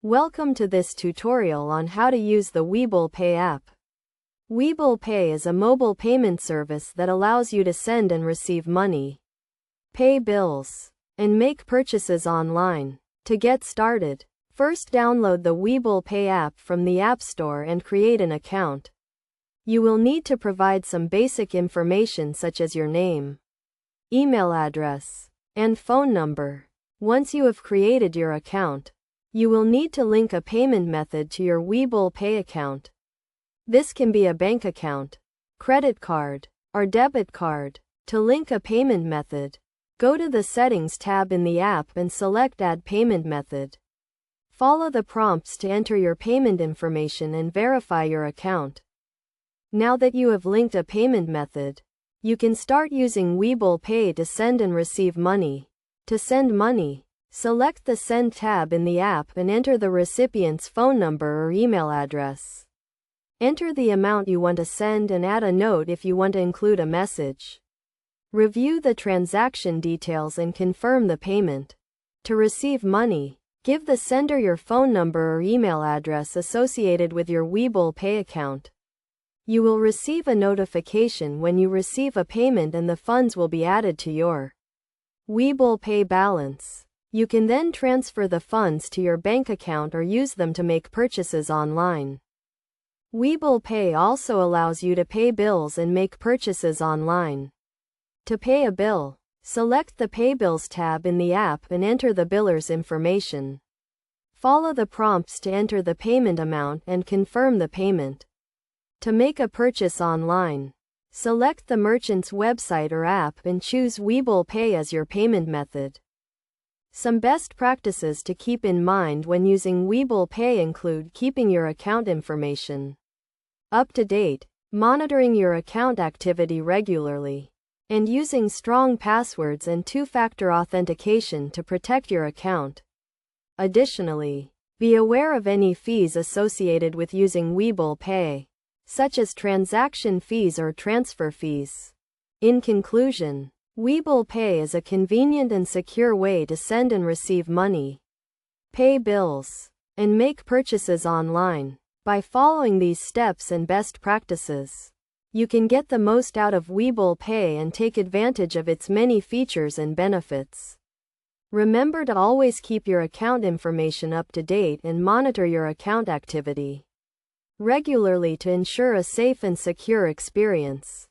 Welcome to this tutorial on how to use the Webull Pay app. Webull Pay is a mobile payment service that allows you to send and receive money, pay bills, and make purchases online. To get started, first download the Webull Pay app from the App Store and create an account. You will need to provide some basic information such as your name, email address, and phone number. Once you have created your account, you will need to link a payment method to your Webull Pay account. This can be a bank account, credit card, or debit card. To link a payment method, go to the Settings tab in the app and select Add Payment Method. Follow the prompts to enter your payment information and verify your account. Now that you have linked a payment method, you can start using Webull Pay to send and receive money. To send money, select the Send tab in the app and enter the recipient's phone number or email address. Enter the amount you want to send and add a note if you want to include a message. Review the transaction details and confirm the payment. To receive money, give the sender your phone number or email address associated with your Webull Pay account. You will receive a notification when you receive a payment and the funds will be added to your Webull Pay balance. You can then transfer the funds to your bank account or use them to make purchases online. Webull Pay also allows you to pay bills and make purchases online. To pay a bill, select the Pay Bills tab in the app and enter the biller's information. Follow the prompts to enter the payment amount and confirm the payment. To make a purchase online, select the merchant's website or app and choose Webull Pay as your payment method. Some best practices to keep in mind when using Webull Pay include keeping your account information up to date, monitoring your account activity regularly, and using strong passwords and two-factor authentication to protect your account. Additionally, be aware of any fees associated with using Webull Pay, such as transaction fees or transfer fees. In conclusion, Webull Pay is a convenient and secure way to send and receive money, pay bills, and make purchases online. By following these steps and best practices, you can get the most out of Webull Pay and take advantage of its many features and benefits. Remember to always keep your account information up to date and monitor your account activity regularly to ensure a safe and secure experience.